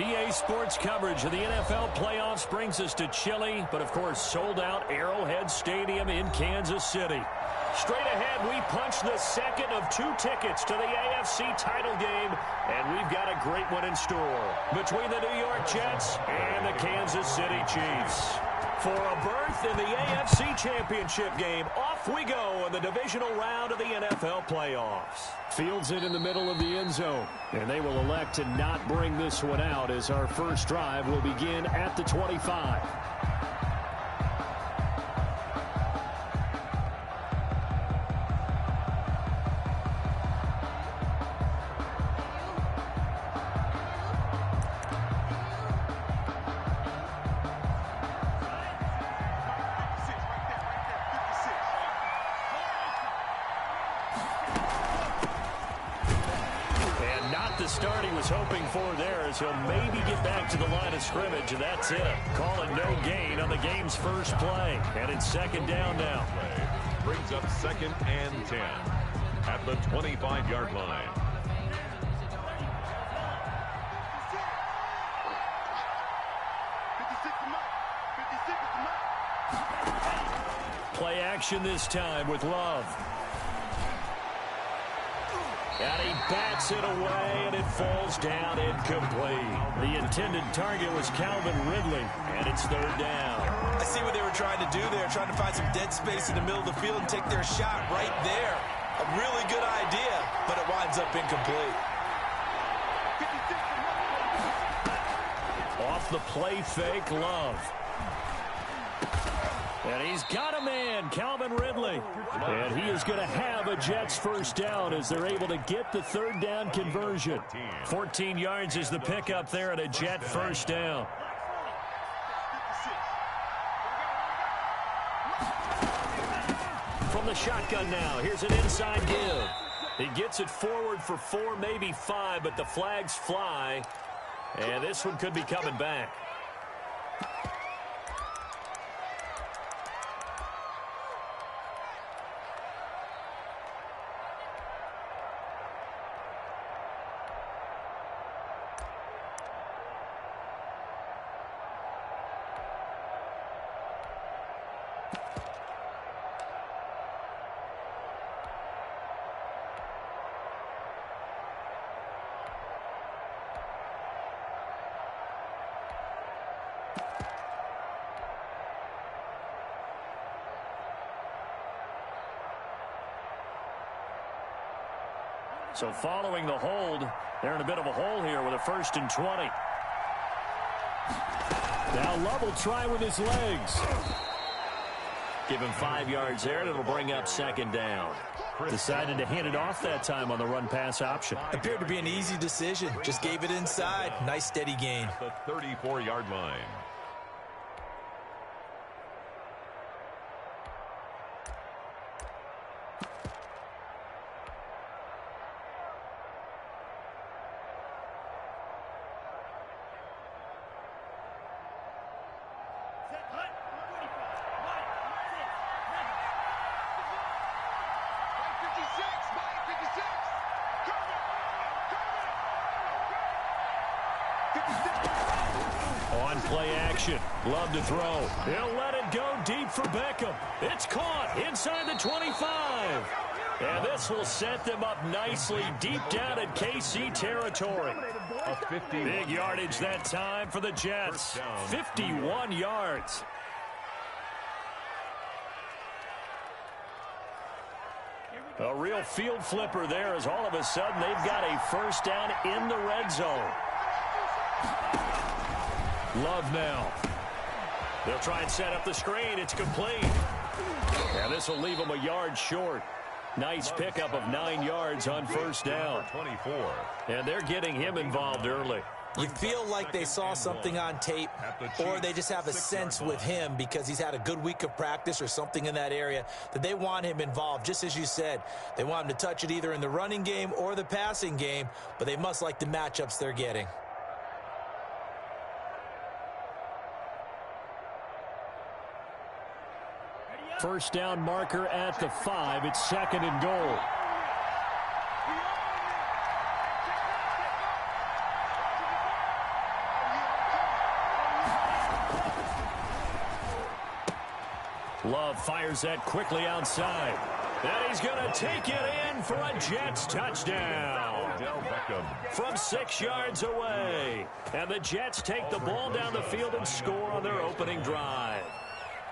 EA Sports coverage of the NFL playoffs brings us to chilly, but of course sold-out Arrowhead Stadium in Kansas City. Straight ahead, we punch the second of 2 tickets to the AFC title game, and we've got a great one in store between the New York Jets and the Kansas City Chiefs. For a berth in the AFC Championship game, off we go in the divisional round of the NFL playoffs. Fields it in the middle of the end zone, and they will elect to not bring this one out as our first drive will begin at the 25. The start he was hoping for there as he'll maybe get back to the line of scrimmage, and that's it. Call it no gain on the game's first play, and it's second down now. Brings up 2nd and 10 at the 25-yard line. Play action this time with Love. And he bats it away, and it falls down incomplete. The intended target was Calvin Ridley, and it's third down. I see what they were trying to do there, trying to find some dead space in the middle of the field and take their shot right there. A really good idea, but it winds up incomplete. Off the play fake, Love. And he's got a man, Calvin Ridley. And he is going to have a Jets first down as they're able to get the third down conversion. 14 yards is the pickup there at a Jet first down. From the shotgun now, here's an inside give. He gets it forward for 4, maybe 5, but the flags fly. And this one could be coming back. So following the hold, they're in a bit of a hole here with a 1st and 20. Now Love will try with his legs. Give him 5 yards there, and it'll bring up second down. Decided to hand it off that time on the run-pass option. Appeared to be an easy decision. Just gave it inside. Nice steady gain. The 34-yard line. On play action, Love to throw. He'll let it go deep for Beckham. It's caught inside the 25. And this will set them up nicely deep down in KC territory. Big yardage that time for the Jets. 51 yards. A real field flipper there as all of a sudden they've got a first down in the red zone. Love now. They'll try and set up the screen. It's complete. And this will leave them a yard short. Nice pickup of 9 yards on first down. 24. And they're getting him involved early. You feel like they saw something on tape, or they just have a sense with him because he's had a good week of practice or something in that area that they want him involved. Just as you said, they want him to touch it either in the running game or the passing game, but they must like the matchups they're getting. First down marker at the 5. It's 2nd and goal. Love fires that quickly outside. And he's going to take it in for a Jets touchdown. From 6 yards away. And the Jets take the ball down the field and score on their opening drive.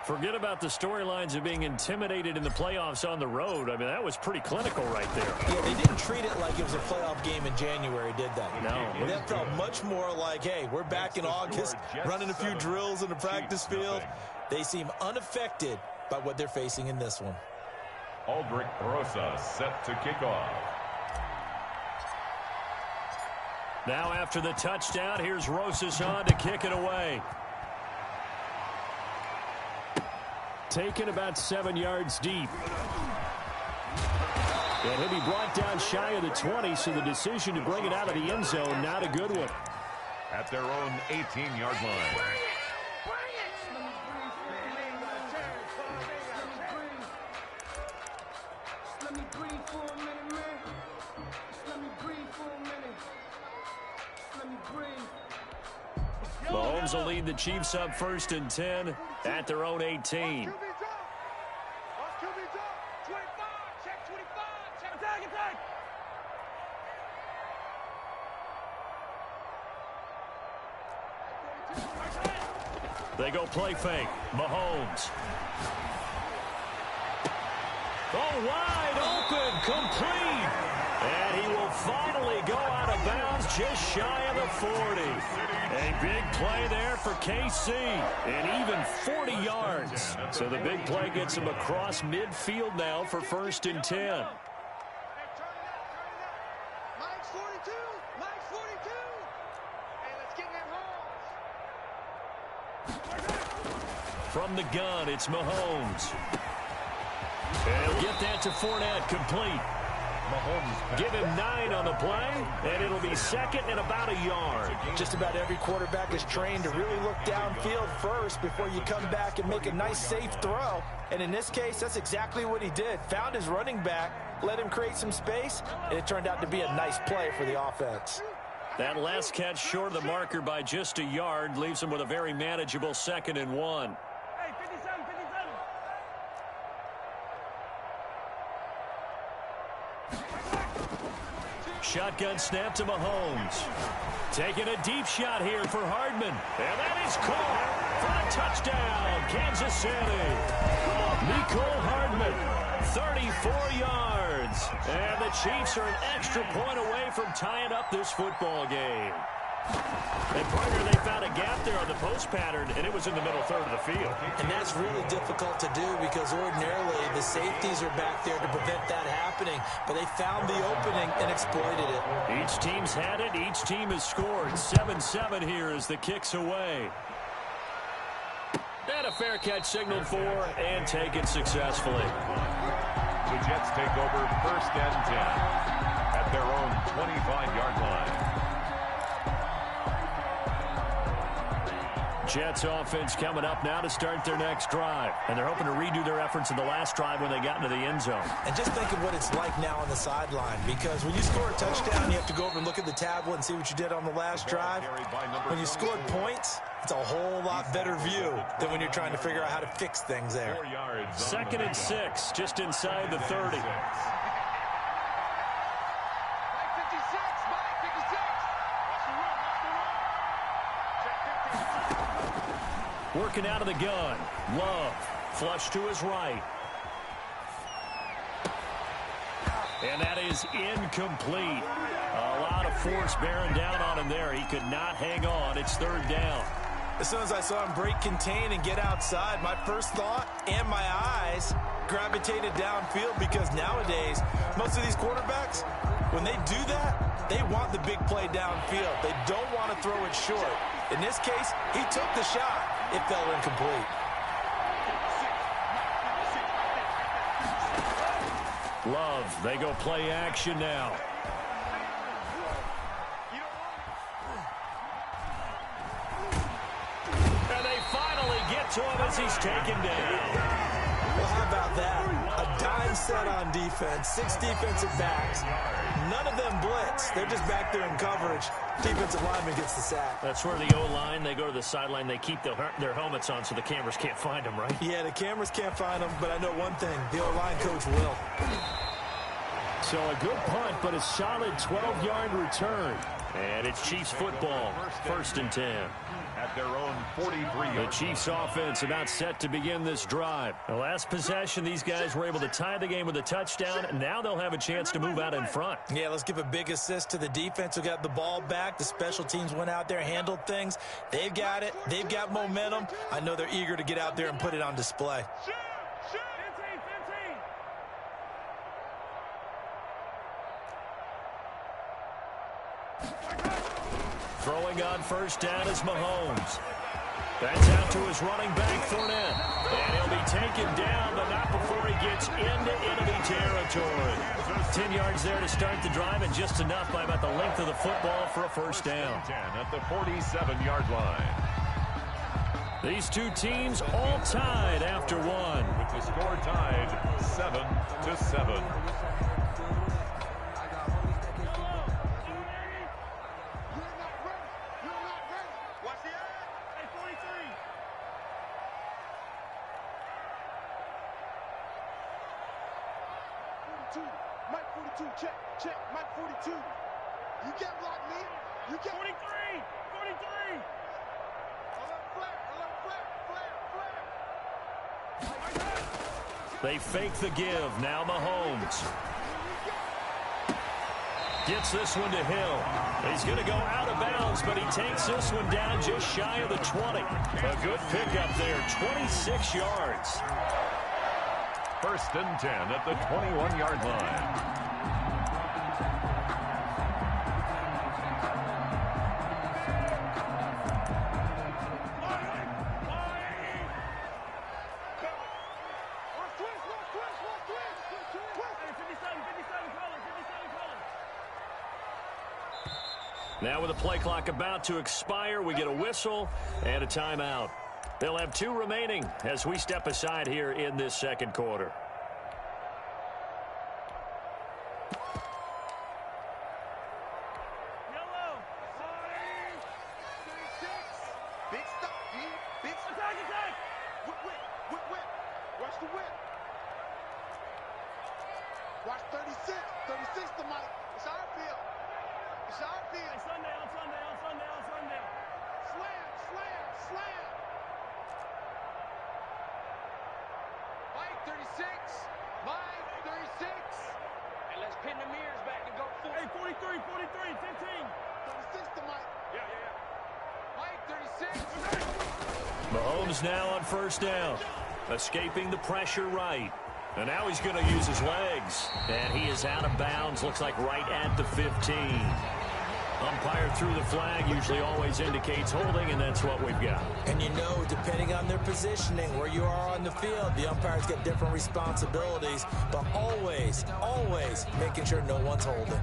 Forget about the storylines of being intimidated in the playoffs on the road. I mean, that was pretty clinical right there. Yeah, they didn't treat it like it was a playoff game in January, did they? No. That felt much more like, hey, we're back in August, running a few drills in the practice field. They seem unaffected by what they're facing in this one. Aldrich Rosa set to kick off. Now after the touchdown, here's Rosas on to kick it away. Taken about 7 yards deep. And he'll be brought down shy of the 20, so the decision to bring it out of the end zone, not a good one. At their own 18-yard line. Mahomes will lead the Chiefs up 1st and 10 at their own 18. They go play fake. Mahomes. Oh, wide open, complete. And he will finally go out of bounds just shy of the 40. A big play there for KC, and even 40 yards. So the big play gets him across midfield now for 1st and 10. From the gun, it's Mahomes. And he'll get that to Fournette, complete. Mahomes give him 9 on the play, and it'll be 2nd and about a yard. Just about every quarterback is trained to really look downfield first before you come back and make a nice, safe throw. And in this case, that's exactly what he did. Found his running back, let him create some space, and it turned out to be a nice play for the offense. That last catch short of the marker by just a yard leaves him with a very manageable 2nd and 1. Shotgun snap to Mahomes. Taking a deep shot here for Hardman. And that is caught for a touchdown, Kansas City. Mecole Hardman, 34 yards. And the Chiefs are an extra point away from tying up this football game. And partner, they found a gap there on the post pattern, and it was in the middle third of the field. And that's really difficult to do because ordinarily the safeties are back there to prevent that happening. But they found the opening and exploited it. Each team's had it. Each team has scored. 7-7 here as the kick's away. And a fair catch signaled for and taken successfully. The Jets take over 1st and 10 at their own 25-yard line. Jets offense coming up now to start their next drive. And they're hoping to redo their efforts in the last drive when they got into the end zone. And just think of what it's like now on the sideline, because when you score a touchdown, you have to go over and look at the tablet and see what you did on the last drive. When you scored points, it's a whole lot better view than when you're trying to figure out how to fix things there. 2nd and 6, just inside the 30. Working out of the gun. Love. Flush to his right. And that is incomplete. A lot of force bearing down on him there. He could not hang on. It's 3rd down. As soon as I saw him break contain and get outside, my first thought and my eyes gravitated downfield, because nowadays, most of these quarterbacks, when they do that, they want the big play downfield. They don't want to throw it short. In this case, he took the shot. It fell incomplete. Love, they go play action now. And they finally get to him as he's taken down. Well, how about that? A dime set on defense, 6 defensive backs. None of them blitz. They're just back there in coverage. Defensive lineman gets the sack. That's where the O-line, they go to the sideline, they keep their helmets on so the cameras can't find them, right? Yeah, the cameras can't find them, but I know one thing. The O-line coach will. So a good punt, but a solid 12-yard return. And it's Chiefs football, 1st and 10. At their own 43. The Chiefs offense about set to begin this drive. The last possession, these guys were able to tie the game with a touchdown. Now they'll have a chance to move out in front. Yeah, let's give a big assist to the defense who got the ball back. The special teams went out there, handled things. They've got it. They've got momentum. I know they're eager to get out there and put it on display. Throwing on 1st down is Mahomes. That's out to his running back, Fournette. And he'll be taken down, but not before he gets into enemy territory. 10 yards there to start the drive, and just enough by about the length of the football for a 1st down. 10 at the 47-yard line. These two teams all tied after one. With the score tied 7-7. Mike 42, check, Mike 42. You get blocked, me. You get 43. Alert, flare. They fake the give. Now Mahomes gets this one to Hill. He's going to go out of bounds, but he takes this one down just shy of the 20. A good pickup there, 26 yards. 1st and 10 at the 21-yard line. Now with the play clock about to expire, we get a whistle and a timeout. They'll have 2 remaining as we step aside here in this 2nd quarter. Big stop, D. Big attack. Whip. Watch the whip. Watch 36. 36 to Mike. It's our field. Hey, Sunday. Slam. Mike 36. Mike 36. And let's pin the mirrors back and go full. Hey, 43, 15. 36 to Mike. Yeah. Mike 36. Mahomes now on 1st down. Escaping the pressure right. And now he's going to use his legs. And he is out of bounds. Looks like right at the 15. Umpire threw the flag, usually always indicates holding, and that's what we've got. And you know, depending on their positioning, where you are on the field, the umpires get different responsibilities, but always making sure no one's holding.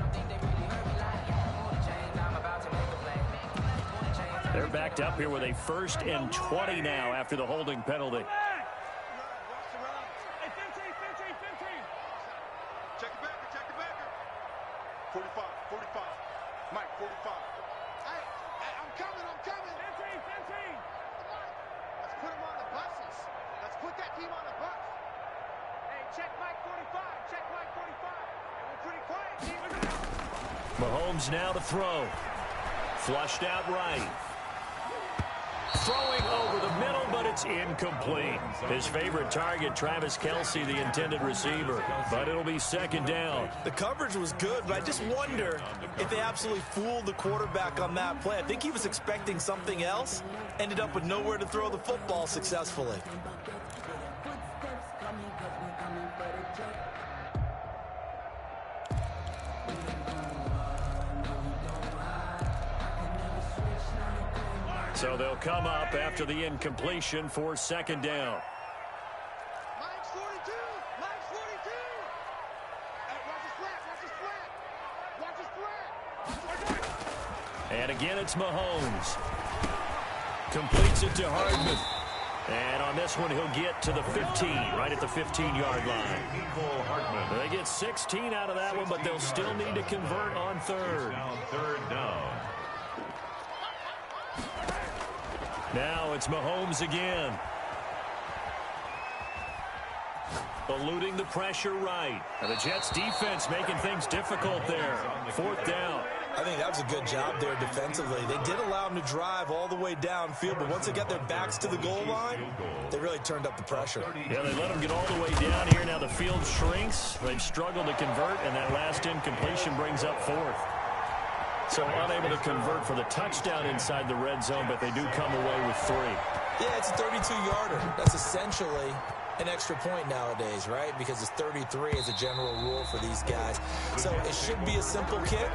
They're backed up here with a 1st and 20 now after the holding penalty. Check the backer. 45. Mike, 45. Hey, I'm coming. 15. Let's put him on the buses. Let's put that team on the bus. Hey, check Mike 45. And we're pretty quiet, team. Mahomes now to throw. Flushed out right. Throwing over the middle, but it's incomplete. His favorite target, Travis Kelce, the intended receiver. But it'll be 2nd down. The coverage was good, but I just wonder if they absolutely fooled the quarterback on that play. I think he was expecting something else. Ended up with nowhere to throw the football successfully. So they'll come up after the incompletion for 2nd down. Mike's 42. Hey, watch his flat. And again, it's Mahomes. Completes it to Hardman. And on this one, he'll get to the 15, right at the 15-yard line. They get 16 out of that one, but they'll still need to convert on third. Third down. Now it's Mahomes again. Eluding the pressure right. And the Jets defense making things difficult there. Fourth down. I think that was a good job there defensively. They did allow them to drive all the way downfield, but once they got their backs to the goal line, they really turned up the pressure. Yeah, they let them get all the way down here. Now the field shrinks. They've struggled to convert, and that last incompletion brings up fourth. So unable to convert for the touchdown inside the red zone, but they do come away with 3. Yeah, it's a 32-yarder. That's essentially an extra point nowadays, right? Because it's 33 as a general rule for these guys. So it should be a simple kick.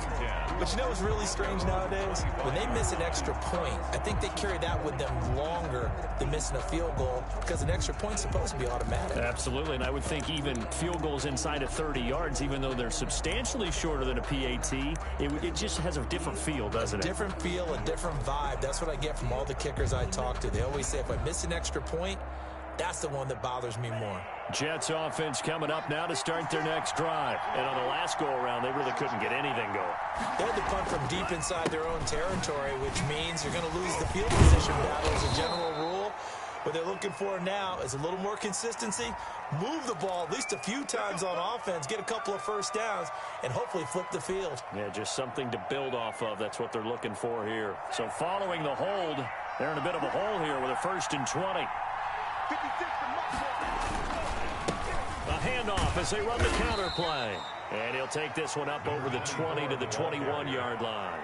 But you know what's really strange nowadays? When they miss an extra point, I think they carry that with them longer than missing a field goal because an extra point's supposed to be automatic. Absolutely, and I would think even field goals inside of 30 yards, even though they're substantially shorter than a PAT, it just has a different feel, doesn't it? A different feel, a different vibe. That's what I get from all the kickers I talk to. They always say if I miss an extra point, that's the one that bothers me more. Jets offense coming up now to start their next drive. And on the last go-around, they really couldn't get anything going. They had to punt from deep inside their own territory, which means you're going to lose the field position battle as a general rule. What they're looking for now is a little more consistency, move the ball at least a few times on offense, get a couple of first downs, and hopefully flip the field. Yeah, just something to build off of. That's what they're looking for here. So following the hold, they're in a bit of a hole here with a 1st and 20. A handoff as they run the counter play. And he'll take this one up over the 20 to the 21-yard line.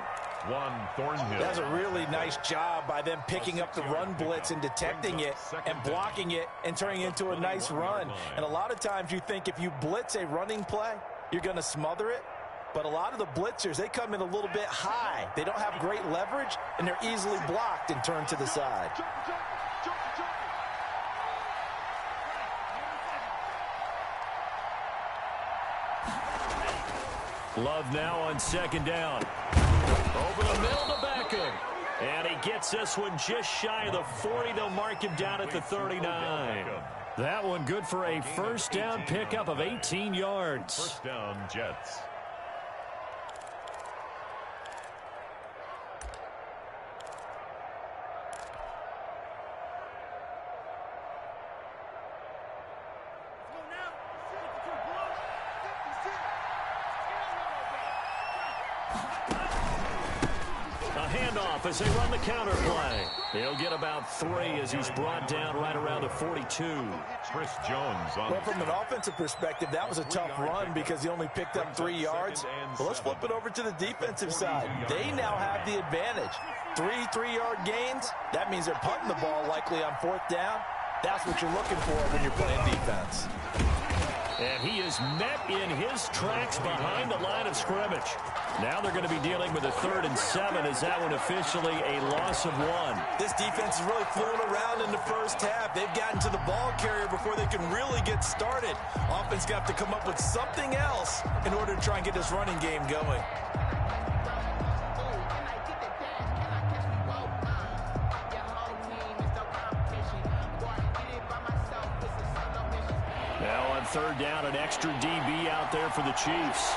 Thornhill. That's a really nice job by them picking up the run blitz and detecting it and blocking it and turning it into a nice run. And a lot of times you think if you blitz a running play, you're going to smother it. But a lot of the blitzers, they come in a little bit high. They don't have great leverage, and they're easily blocked and turned to the side. Love now on 2nd down. Over the middle to Beckham. And he gets this one just shy of the 40. They'll mark him down at the 39. That one good for a 1st down pickup of 18 yards. 1st down, Jets. As they run the counter play. He'll get about 3 as he's brought down right around the 42. Chris Jones on. Well, from an offensive perspective, that was a tough run because he only picked up 3 yards. Well, let's flip it over to the defensive side. They now have the advantage. 3 3-yard gains. That means they're punting the ball likely on 4th down. That's what you're looking for when you're playing defense. And he is met in his tracks behind the line of scrimmage. Now they're going to be dealing with a 3rd and 7 as that one officially a loss of 1. This defense is really fooling around in the first half. They've gotten to the ball carrier before they can really get started. Offense got to come up with something else in order to try and get this running game going. Now on 3rd down, an extra DB out there for the Chiefs.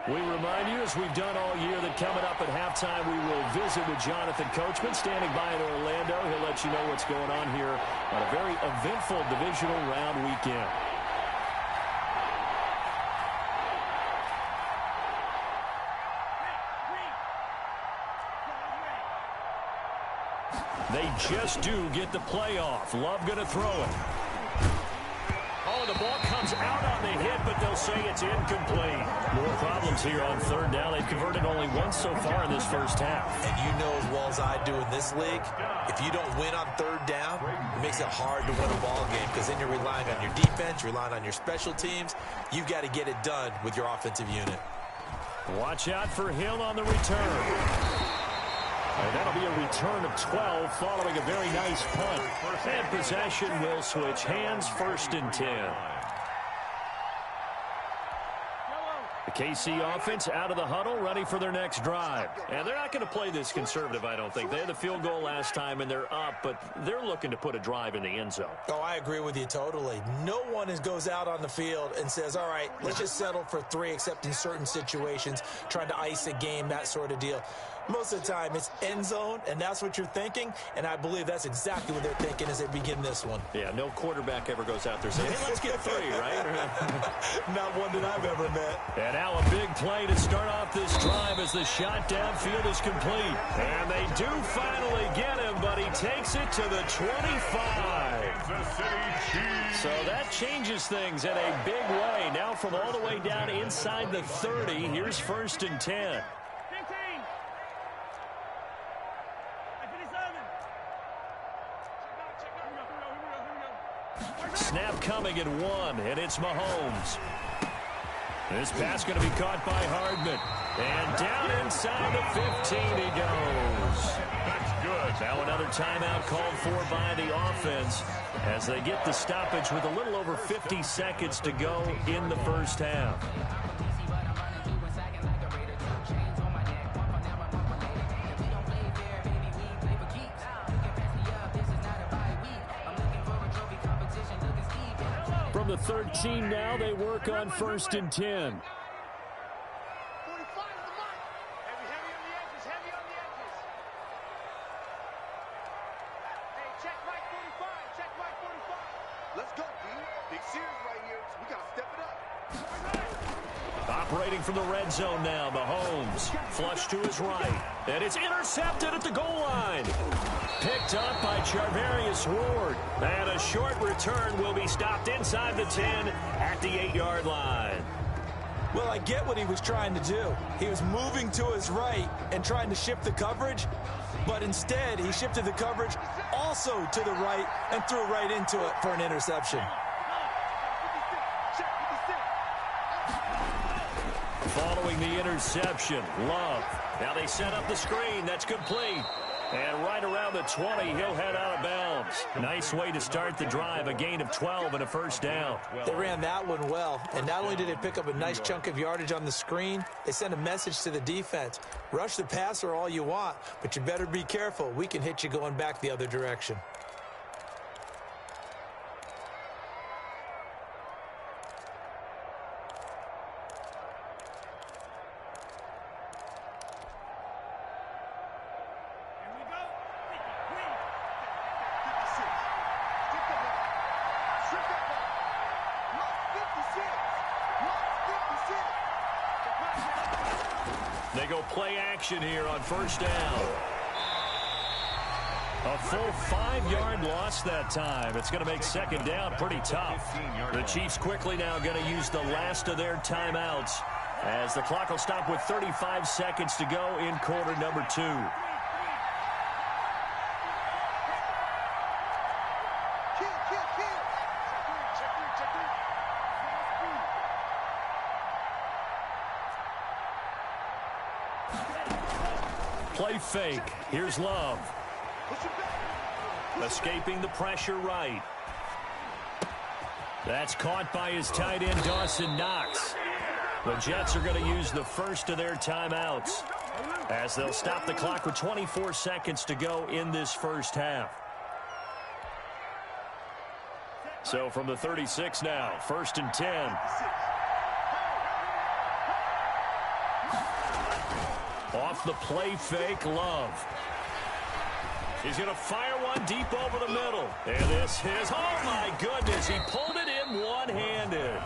We remind you, as we've done all year, that coming up at halftime, we will visit with Jonathan Coachman, standing by in Orlando. He'll let you know what's going on here on a very eventful divisional round weekend. They just do get the playoff. Love going to throw it. The ball comes out on the hit, but they'll say it's incomplete. More problems here on third down. They've converted only once so far in this first half. And you know as well as I do in this league, if you don't win on third down, it makes it hard to win a ball game because then you're relying on your defense, you're relying on your special teams. You've got to get it done with your offensive unit. Watch out for Hill on the return. And that'll be a return of 12 following a very nice punt. And possession will switch hands, 1st and 10. The KC offense out of the huddle, ready for their next drive. And they're not going to play this conservative, I don't think. They had the field goal last time, and they're up, but they're looking to put a drive in the end zone. Oh, I agree with you totally. No one goes out on the field and says, all right, let's just settle for 3, except in certain situations, trying to ice a game, that sort of deal. Most of the time, it's end zone, and that's what you're thinking, and I believe that's exactly what they're thinking as they begin this one. Yeah, no quarterback ever goes out there saying, hey, let's get 3, right? Not one that I've ever met. And now a big play to start off this drive as the shot downfield is complete. And they do finally get him, but he takes it to the 25. So that changes things in a big way. Now from all the way down inside the 30, here's 1st and 10. Snap coming at 1, and it's Mahomes. This pass going to be caught by Hardman. And down inside the 15 he goes. That's good. Now another timeout called for by the offense as they get the stoppage with a little over 50 seconds to go in the first half. From the 13 now, they work on 1st and 10. 45 is the mark. Heavy on the edges, heavy on the edges. Hey, check Mike 45, check Mike 45. Let's go, D. Big series right here, so we got to step it up. Operating from the red zone now, Mahomes. Flush to his right. And it's intercepted at the goal line. Picked up by Charvarius Ward. And a short return will be stopped inside the 10 at the 8-yard line. Well, I get what he was trying to do. He was moving to his right and trying to shift the coverage, but instead he shifted the coverage also to the right and threw right into it for an interception. Following the interception, Love. Now they set up the screen. That's complete. And right around the 20, he'll head out of bounds. Nice way to start the drive. A gain of 12 and a first down. They ran that one well. And not only did they pick up a nice chunk of yardage on the screen, they sent a message to the defense. Rush the passer all you want, but you better be careful. We can hit you going back the other direction. They go play action here on first down. A full 5-yard loss that time. It's going to make second down pretty tough. The Chiefs quickly now going to use the last of their timeouts as the clock will stop with 35 seconds to go in quarter number 2. Play fake. Here's Love. Escaping the pressure right. That's caught by his tight end, Dawson Knox. The Jets are going to use the first of their timeouts as they'll stop the clock with 24 seconds to go in this first half. So from the 36 now, 1st and 10. Off the play fake, Love. He's going to fire one deep over the middle. And this is, oh my goodness, he pulled it in one-handed.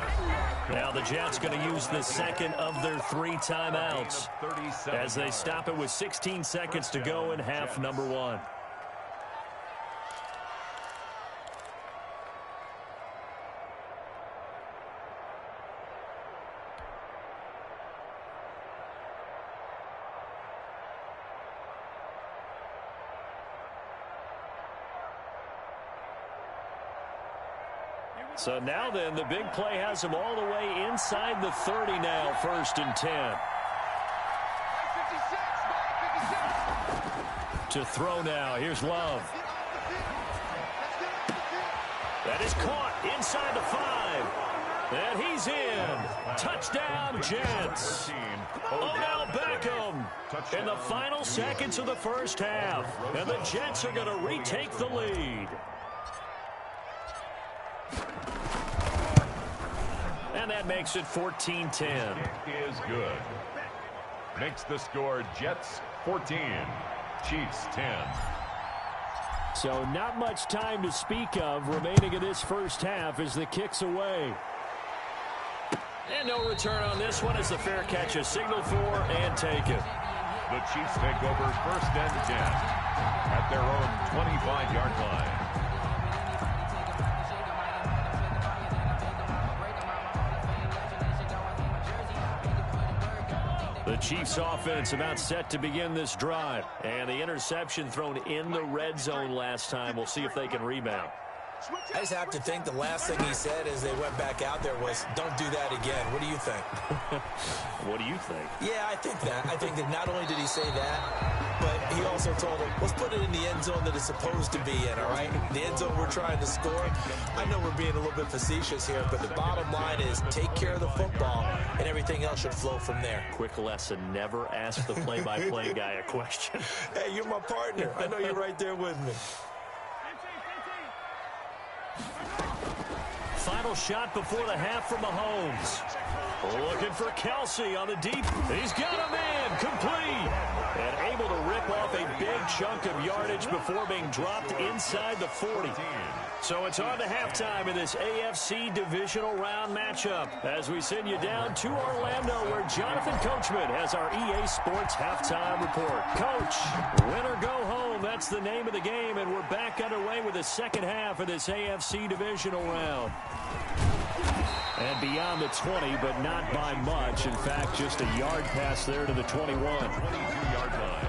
Now the Jets going to use the second of their 3 timeouts as they stop it with 16 seconds to go in half number 1. So now then, the big play has him all the way inside the 30 now, 1st and 10. To throw now, here's Love. That is caught inside the 5. And he's in. Touchdown, Jets. Odell Beckham in the final seconds of the first half. And the Jets are going to retake the lead. And that makes it 14-10. Is good. Makes the score Jets 14, Chiefs 10. So not much time to speak of remaining in this first half as the kick's away. And no return on this one as the fair catch is signaled for and taken. The Chiefs take over 1st and 10 at their own 25-yard line. The Chiefs offense about set to begin this drive. And the interception thrown in the red zone last time. We'll see if they can rebound. I just have to think the last thing he said as they went back out there was, don't do that again. What do you think? What do you think? Yeah, I think that. I think that not only did he say that, but he also told him, let's put it in the end zone that it's supposed to be in, all right? The end zone we're trying to score. I know we're being a little bit facetious here, but the bottom line is take care of the football, and everything else should flow from there. Quick lesson, never ask the play-by-play guy a question. Hey, you're my partner. I know you're right there with me. Final shot before the half from Mahomes. Looking for Kelsey on the deep. He's got a man complete. And able to rip off a big chunk of yardage before being dropped inside the 40. So it's on to halftime in this AFC divisional round matchup as we send you down to Orlando where Jonathan Coachman has our EA Sports halftime report. Coach, win or go home, that's the name of the game, and we're back underway with the second half of this AFC divisional round. And beyond the 20, but not by much. In fact, just a yard pass there to the 21. 22-yard line.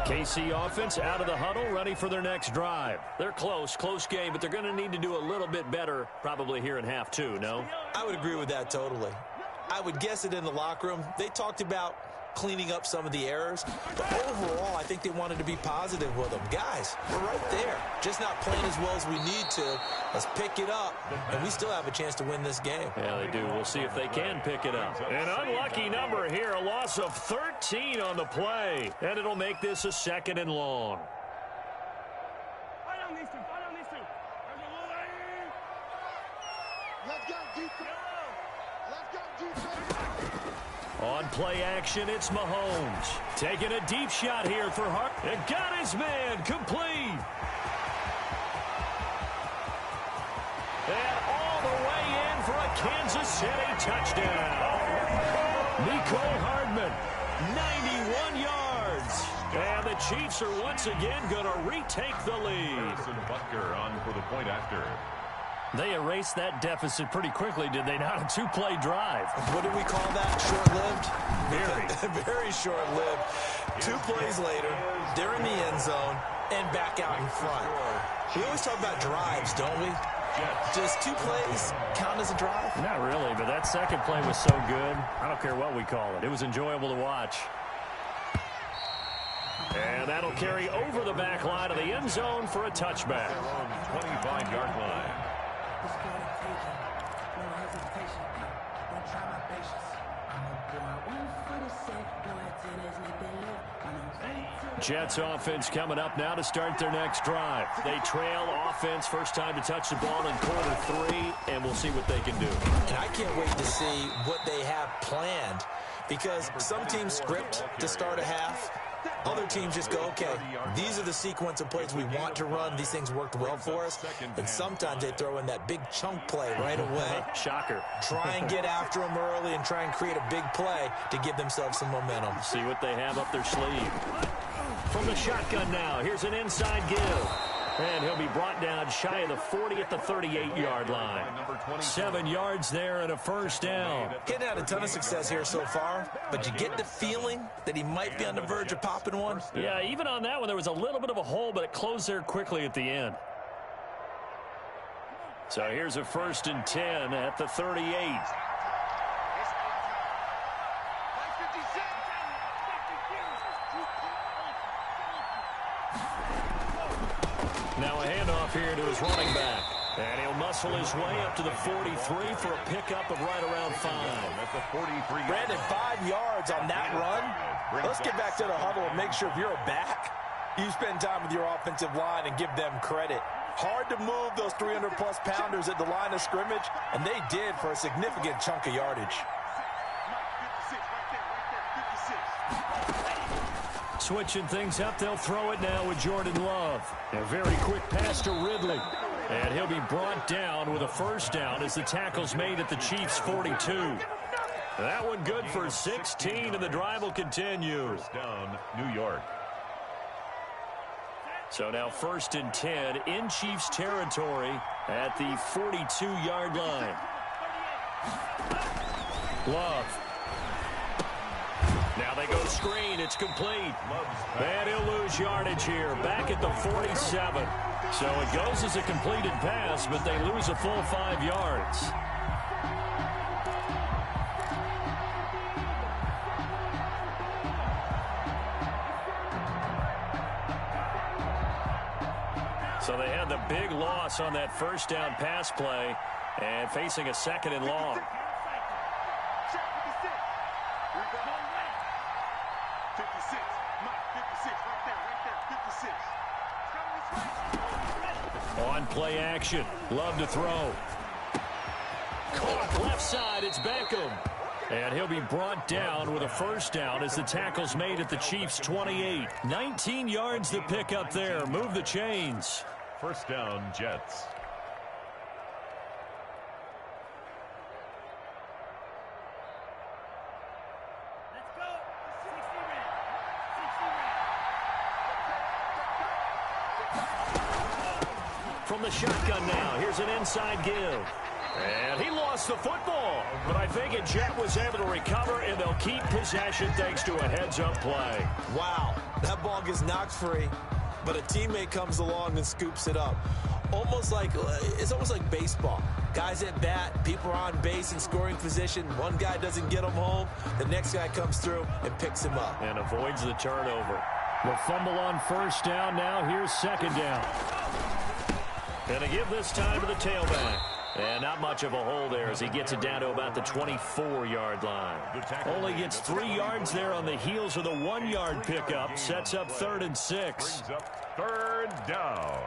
KC offense out of the huddle, ready for their next drive. They're close game, but they're going to need to do a little bit better probably here in half 2, no? I would agree with that totally. I would guess it in the locker room. They talked about cleaning up some of the errors, but overall, I think they wanted to be positive with them. Guys, we're right there. Just not playing as well as we need to. Let's pick it up, and we still have a chance to win this game. Yeah, they do. We'll see if they can pick it up. An unlucky number here, a loss of 13 on the play, and it'll make this a 2nd and long. Let's go, defense. Let's go, defense. On play action, it's Mahomes. Taking a deep shot here for Hart. And got his man complete. And all the way in for a Kansas City touchdown. Mecole Hardman, 91 yards. And the Chiefs are once again going to retake the lead. Harrison Butker on for the point after. They erased that deficit pretty quickly, did they not? A 2-play drive. What do we call that? Short-lived? Very. Very short-lived. 2 plays later, they're in the end zone and back out in front. We always talk about drives, don't we? Does 2 plays count as a drive? Not really, but that second play was so good. I don't care what we call it. It was enjoyable to watch. And that'll carry over the back line of the end zone for a touchback. 25-yard line. Jets offense coming up now to start their next drive. They trail offense, first time to touch the ball in quarter 3, and we'll see what they can do. And I can't wait to see what they have planned because some teams script to start a half. Other teams just go, okay, these are the sequence of plays we want to run. These things worked well for us. And sometimes they throw in that big chunk play right away. Shocker. Try and get after them early and try and create a big play to give themselves some momentum. See what they have up their sleeve. From the shotgun now, here's an inside give. And he'll be brought down shy of the 40 at the 38-yard line. 7 yards there and a first down. Getting had a ton of success here so far, but you get the feeling that he might be on the verge of popping one. Yeah, even on that one, there was a little bit of a hole, but it closed there quickly at the end. So here's a 1st and 10 at the 38. Now a handoff here to his running back. And he'll muscle his way up to the 43 for a pickup of right around 5. Brandon, 5 yards on that run. Let's get back to the huddle and make sure if you're a back, you spend time with your offensive line and give them credit. Hard to move those 300-plus pounders at the line of scrimmage, and they did for a significant chunk of yardage. Switching things up, they'll throw it now with Jordan Love. A very quick pass to Ridley. And he'll be brought down with a first down as the tackle's made at the Chiefs' 42. That one good for 16, and the drive will continue. First down, New York. So now 1st and 10 in Chiefs territory at the 42-yard line. Love. Now they go screen. It's complete. And he'll lose yardage here. Back at the 47. So it goes as a completed pass, but they lose a full 5 yards. So they had the big loss on that first down pass play and facing a 2nd and long. On play action. Love to throw. Caught left side. It's Beckham. And he'll be brought down with a first down as the tackle's made at the Chiefs' 28. 19 yards to pick up there. Move the chains. First down, Jets. From the shotgun now, here's an inside give. And he lost the football, but I think Jet was able to recover, and they'll keep possession thanks to a heads-up play. Wow, that ball gets knocked free, but a teammate comes along and scoops it up. It's almost like baseball. Guys at bat, people are on base in scoring position. One guy doesn't get him home, the next guy comes through and picks him up. And avoids the turnover. The fumble on first down now. Here's 2nd down. Gonna give this time to the tailback. And not much of a hole there as he gets it down to about the 24-yard line. Only gets 3 yards there on the heels of the 1-yard pickup. Sets up 3rd and 6. Brings up 3rd down.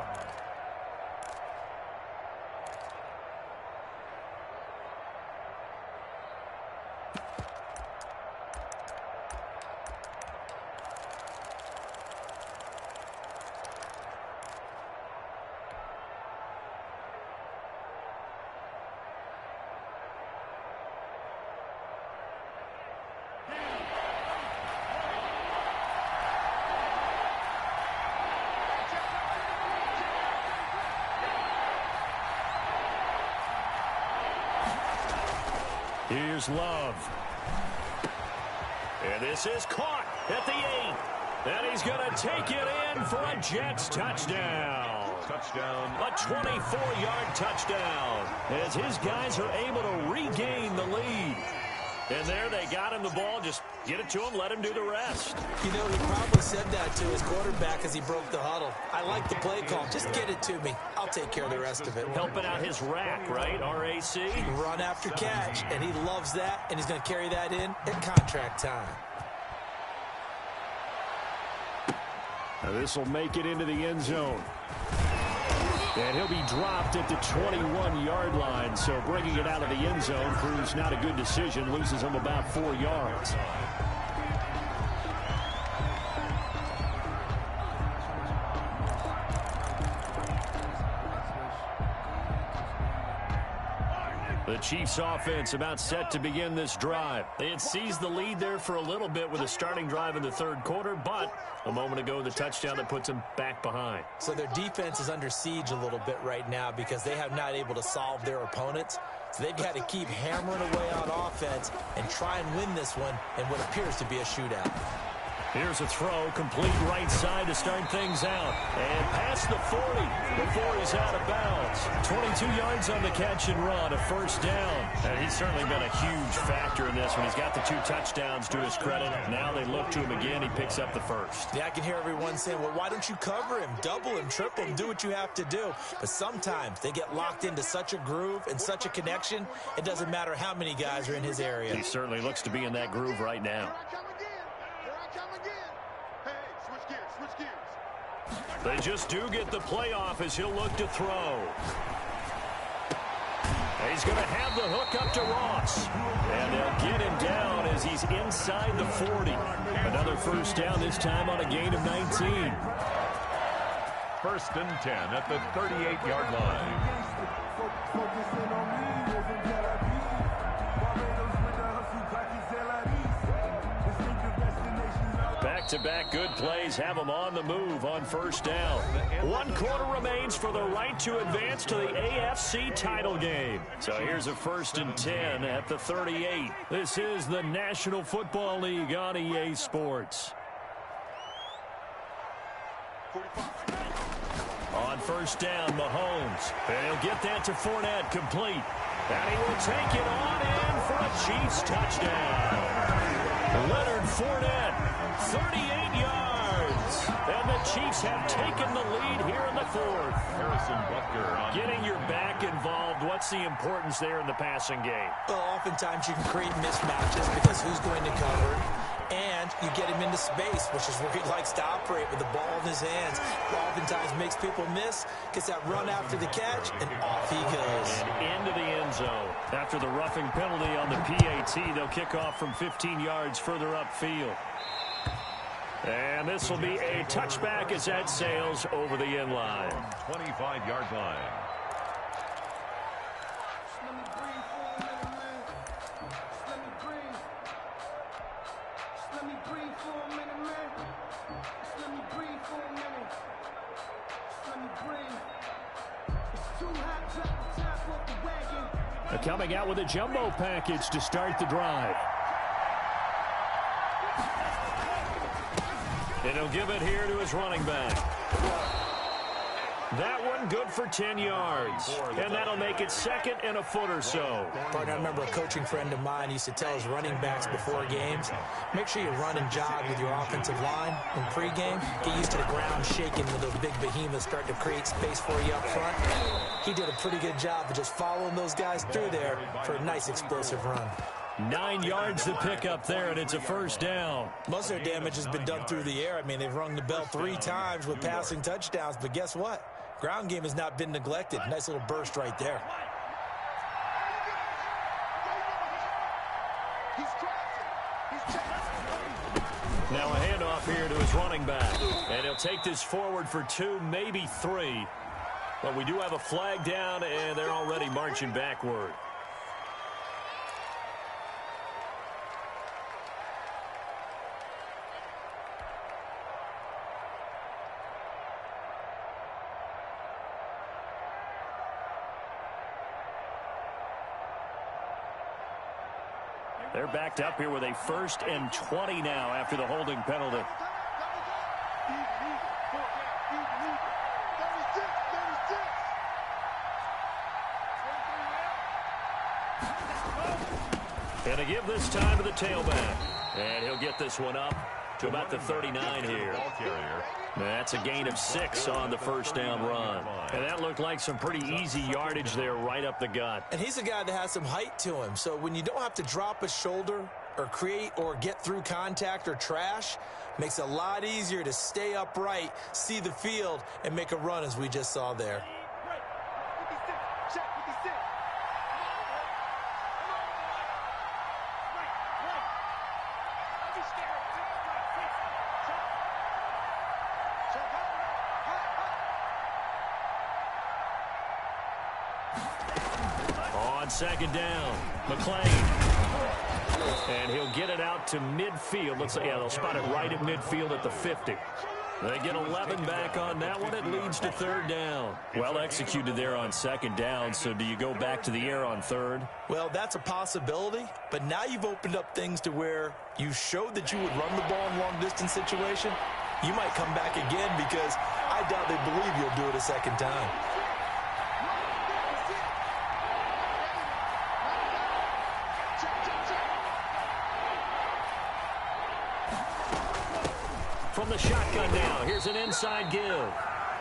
Here's Love. And this is caught at the 8. And he's going to take it in for a Jets touchdown. Touchdown. A 24-yard touchdown as his guys are able to regain the lead. And there they got him the ball. Just get it to him, let him do the rest. You know, he probably said that to his quarterback as he broke the huddle. I like the play call. Just get it to me. I'll take care of the rest of it. Helping out his rack, right? RAC. Run after catch, and he loves that, and he's going to carry that in at contract time. Now this will make it into the end zone. And he'll be dropped at the 21-yard line. So bringing it out of the end zone proves not a good decision. Loses him about 4 yards. The Chiefs offense about set to begin this drive. They had seized the lead there for a little bit with a starting drive in the third quarter, but a moment ago the touchdown that puts them back behind. So their defense is under siege a little bit right now because they have not able to solve their opponents. So they've got to keep hammering away on offense and try and win this one in what appears to be a shootout. Here's a throw, complete right side to start things out. And past the 40 before he's out of bounds. 22 yards on the catch and run, a first down. And he's certainly been a huge factor in this one. He's got the 2 touchdowns to his credit. Now they look to him again. He picks up the first. Yeah, I can hear everyone saying, well, why don't you cover him? Double him, triple him, do what you have to do. But sometimes they get locked into such a groove and such a connection, it doesn't matter how many guys are in his area. He certainly looks to be in that groove right now. They just do get the playoff as he'll look to throw. He's going to have the hook up to Ross. And they'll get him down as he's inside the 40. Another first down, this time on a gain of 19. First and 10 at the 38-yard line. Back-to-back good plays have them on the move on first down. 1 quarter remains for the right to advance to the AFC title game. So here's a first and 10 at the 38. This is the National Football League on EA Sports. On first down, Mahomes. And he'll get that to Fournette, complete. And he will take it on in for a Chiefs touchdown. Leonard Fournette, 38 yards. And the Chiefs have taken the lead here in the fourth. Harrison Butker. Getting your back involved, what's the importance there in the passing game? Well, oftentimes you can create mismatches because who's going to cover, and you get him into space, which is where he likes to operate with the ball in his hands. Oftentimes makes people miss, gets that run after the catch, and off he goes. And into the end zone. After the roughing penalty on the PAT, they'll kick off from 15 yards further upfield. And this will be a touchback as that sails over the end line. 25-yard line. Coming out with a jumbo package to start the drive. And he'll give it here to his running back. That one good for 10 yards. And that'll make it second and a foot or so. Partner, I remember a coaching friend of mine used to tell his running backs before games, make sure you run and jog with your offensive line in pregame. Get used to the ground shaking with those big behemoths starting to create space for you up front. He did a pretty good job of just following those guys through there for a nice explosive run. 9 yards to pick up there, and it's a first down. Most of their damage has been done through the air. I mean, they've rung the bell 3 times with passing touchdowns, but guess what? Ground game has not been neglected. Nice little burst right there. Now a handoff here to his running back. And he'll take this forward for 2, maybe 3. But we do have a flag down, and they're already marching backward. They're backed up here with a 1st and 20 now after the holding penalty. And to give this time to the tailback. And he'll get this one up to about the 39 here. That's a gain of 6 on the first down run. And that looked like some pretty easy yardage there right up the gut. And he's a guy that has some height to him. So when you don't have to drop a shoulder or create or get through contact or trash, makes it a lot easier to stay upright, see the field, and make a run as we just saw there. on second down. McClain. And he'll get it out to midfield. Looks like, yeah, they'll spot it right at midfield at the 50. They get 11 back on that one. It leads to third down. Well executed there on second down. So do you go back to the air on third? Well, that's a possibility. But now you've opened up things to where you showed that you would run the ball in long-distance situation. You might come back again because I doubt they believe you'll do it a second time. From the shotgun now, here's an inside give.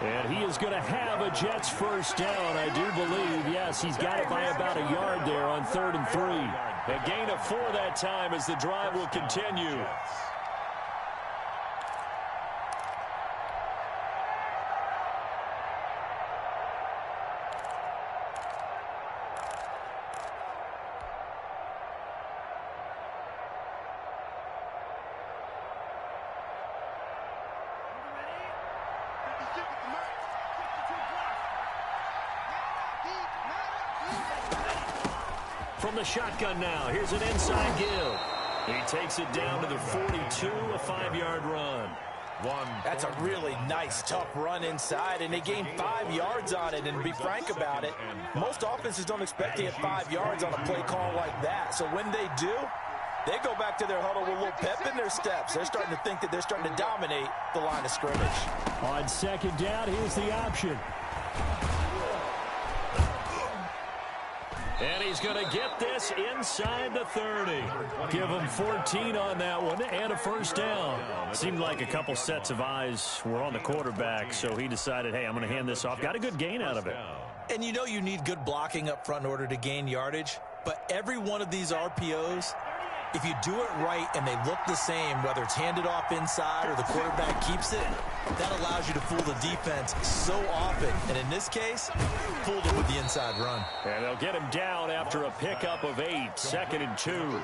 And he is going to have a Jets first down, I do believe. Yes, he's got it by about a yard there on 3rd and 3. A gain of 4 that time as the drive will continue. From the shotgun now, here's an inside give. He takes it down to the 42, a 5-yard run. That's a really nice, tough run inside, and they gained 5 yards on it. And to be frank about it, most offenses don't expect to get 5 yards on a play call like that. So when they do, they go back to their huddle with a little pep in their steps. They're starting to think that they're starting to dominate the line of scrimmage. On second down, here's the option. And he's going to get this inside the 30. Give him 14 on that one and a first down. Seemed like a couple sets of eyes were on the quarterback, so he decided, hey, I'm going to hand this off. Got a good gain out of it. And you know you need good blocking up front in order to gain yardage, but every one of these RPOs, if you do it right and they look the same, whether it's handed off inside or the quarterback keeps it, that allows you to fool the defense so often. And in this case, fooled it with the inside run. And they'll get him down after a pickup of 8, 2nd and 2.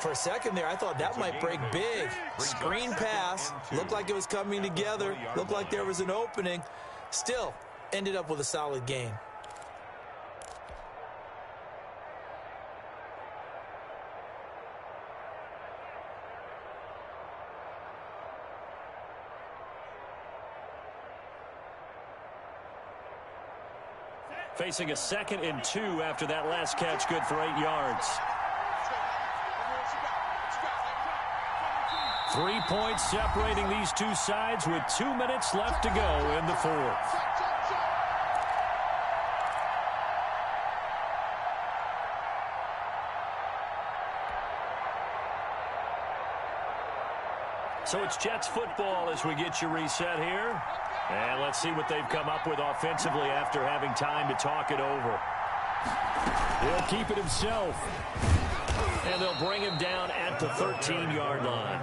For a second there, I thought that might break big. Screen pass, looked like it was coming together, looked like there was an opening. Still, ended up with a solid gain. Facing a 2nd and 2 after that last catch, good for 8 yards. 3 points separating these two sides with 2 minutes left to go in the 4th. So it's Jets football as we get you reset here. And let's see what they've come up with offensively after having time to talk it over. He'll keep it himself. And they'll bring him down at the 13-yard line.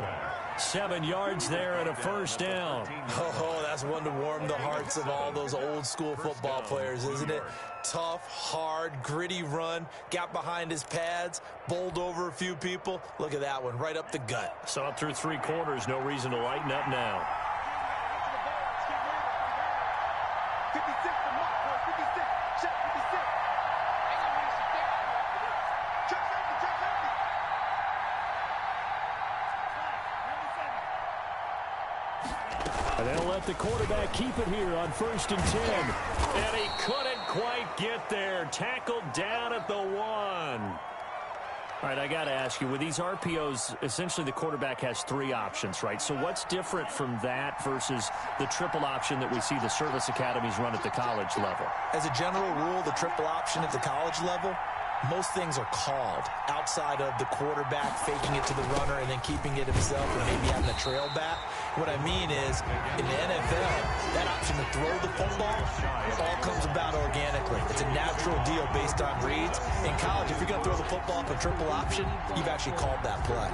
7 yards there and a first down. Oh, that's one to warm the hearts of all those old-school football players, isn't it? Tough, hard, gritty run. Got behind his pads, bowled over a few people. Look at that one, right up the gut. Saw it through 3 quarters. No reason to lighten up now. And they'll let the quarterback keep it here on 1st and 10. And he couldn't quite get there. Tackled down at the 1. All right, I got to ask you, with these RPOs, essentially the quarterback has 3 options, right? So what's different from that versus the triple option that we see the service academies run at the college level? As a general rule, the triple option at the college level, most things are called outside of the quarterback faking it to the runner and then keeping it himself and maybe having a trail back. What I mean is, in the NFL, that option to throw the football all comes about organically. It's a natural deal based on reads. In college, if you're going to throw the football for triple option, you've actually called that play.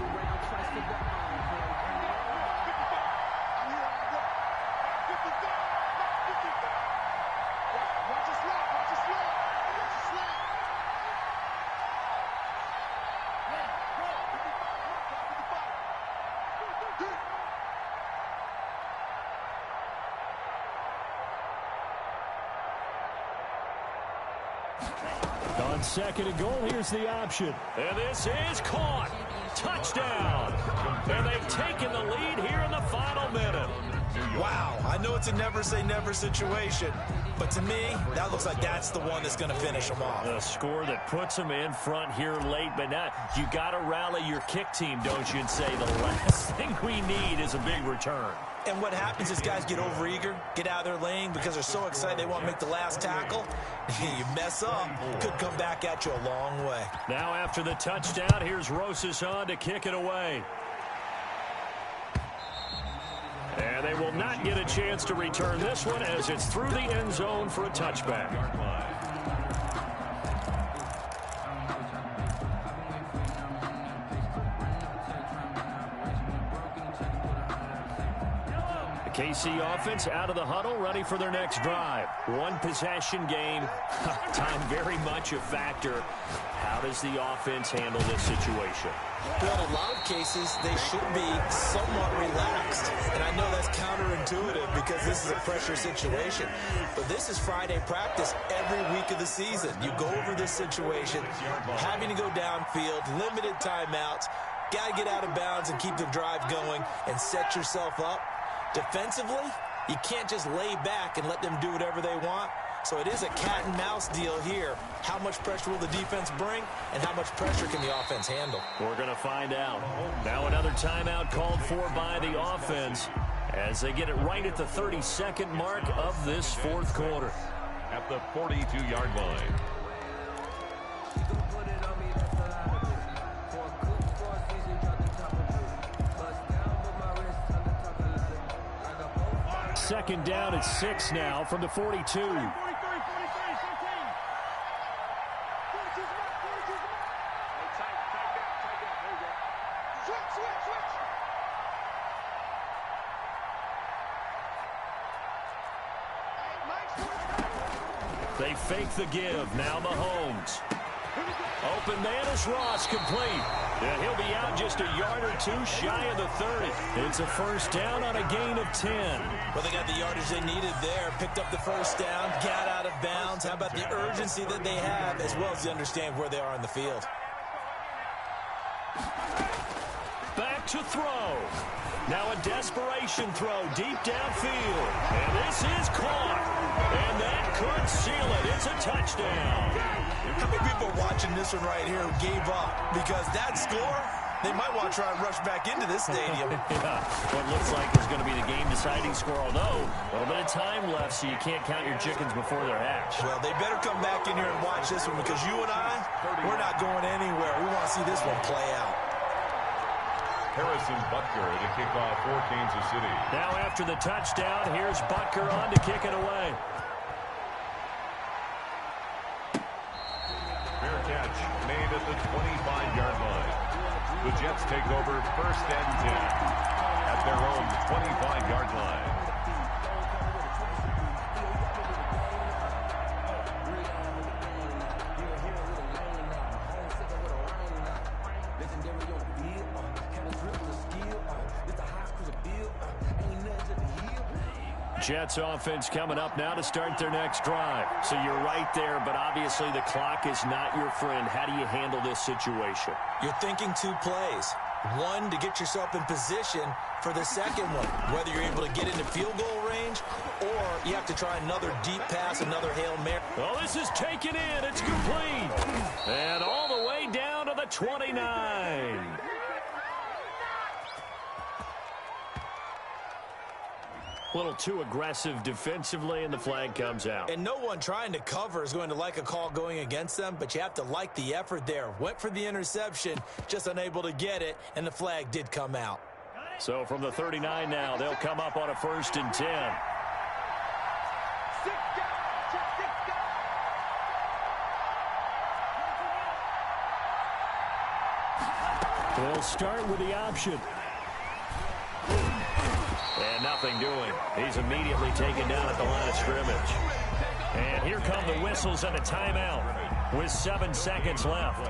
2nd and goal. Here's the option. And this is caught. Touchdown. And they've taken the lead here in the final minute. Wow, I know it's a never-say-never situation, but to me, that looks like that's the one that's going to finish them off. A score that puts them in front here late, but now you got to rally your kick team, don't you, and say the last thing we need is a big return. And what happens is guys get overeager, get out of their lane because they're so excited they want to make the last tackle. You mess up, could come back at you a long way. Now after the touchdown, here's Rosas on to kick it away. And they will not get a chance to return this one as it's through the end zone for a touchback. The KC offense out of the huddle, ready for their next drive. One possession game. Time very much a factor. How does the offense handle this situation? Well, in a lot of cases, they should be somewhat relaxed. And I know that's counterintuitive because this is a pressure situation. But this is Friday practice every week of the season. You go over this situation, having to go downfield, limited timeouts, got to get out of bounds and keep the drive going and set yourself up. Defensively, you can't just lay back and let them do whatever they want. So it is a cat and mouse deal here. How much pressure will the defense bring, and how much pressure can the offense handle? We're going to find out. Now another timeout called for by the offense as they get it right at the 32nd mark of this fourth quarter. At the 42-yard line. Second down at 6 now from the 42. They fake the give. Now Mahomes. Open man is Ross, complete. And he'll be out just a yard or two shy of the 30. It's a first down on a gain of 10. Well, they got the yardage they needed there. Picked up the first down, got out of bounds. How about the urgency that they have as well as they understand where they are on the field? Back to throw. Now a desperation throw deep downfield. And this is caught. And that could seal it. It's a touchdown. How many people are watching this one right here who gave up? Because that score, they might want to try and rush back into this stadium. Yeah, what looks like is going to be the game-deciding score, although a little bit of time left, so you can't count your chickens before they're hatched. Well, they better come back in here and watch this one because you and I, we're not going anywhere. We want to see this one play out. Harrison Butker to kick off for Kansas City. Now after the touchdown, here's Butker on to kick it away. Fair catch made at the 25-yard line. The Jets take over first and 10 at their own 25-yard line. Jets offense coming up now to start their next drive. So you're right there, but obviously the clock is not your friend. How do you handle this situation? You're thinking two plays. One, to get yourself in position for the second one, whether you're able to get into field goal range or you have to try another deep pass, another Hail Mary. Well, this is taken in. It's complete. And all the way down to the 29. A little too aggressive defensively, and the flag comes out. And no one trying to cover is going to like a call going against them, but you have to like the effort there. Went for the interception, just unable to get it, and the flag did come out. So from the 39 now, they'll come up on a 1st and 10. They'll start with the option. And nothing doing. He's immediately taken down at the line of scrimmage. And here come the whistles and a timeout with 7 seconds left.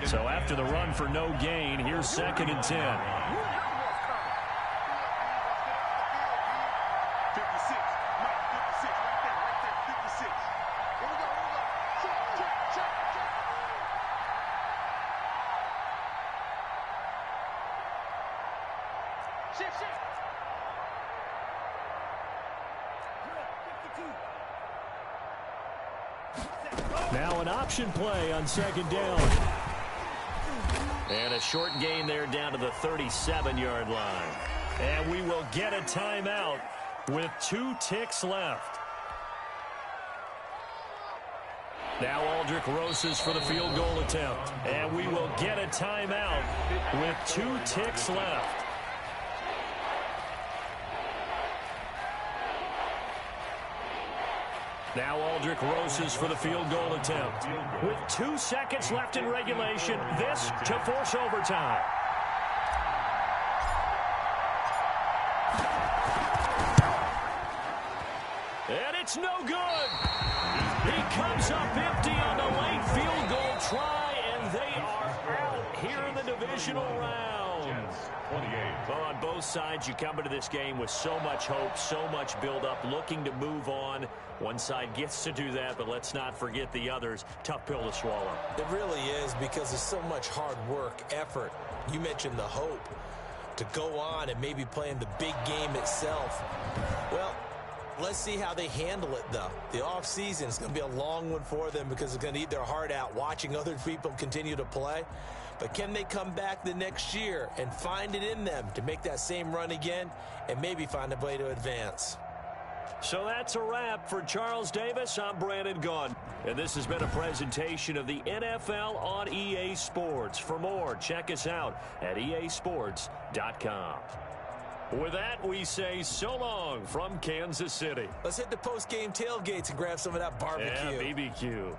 So after the run for no gain, here's 2nd and 10. Now an option play on second down. And a short gain there down to the 37-yard line. And we will get a timeout with 2 ticks left. Now Aldrick Rosas for the field goal attempt. And we will get a timeout with 2 ticks left. Now Aldrick Rosas for the field goal attempt. With 2 seconds left in regulation, this to force overtime. And it's no good. He comes up empty on the late field goal try, and they are out here in the divisional round. Well, on both sides, you come into this game with so much hope, so much build-up, looking to move on. One side gets to do that, but let's not forget the others. Tough pill to swallow. It really is, because there's so much hard work, effort. You mentioned the hope to go on and maybe play in the big game itself. Well, let's see how they handle it, though. The offseason is going to be a long one for them because they're going to eat their heart out watching other people continue to play. But can they come back the next year and find it in them to make that same run again and maybe find a way to advance? So that's a wrap for Charles Davis. I'm Brandon Gaudin. And this has been a presentation of the NFL on EA Sports. For more, check us out at easports.com. With that, we say so long from Kansas City. Let's hit the post-game tailgates and grab some of that barbecue. Yeah, BBQ.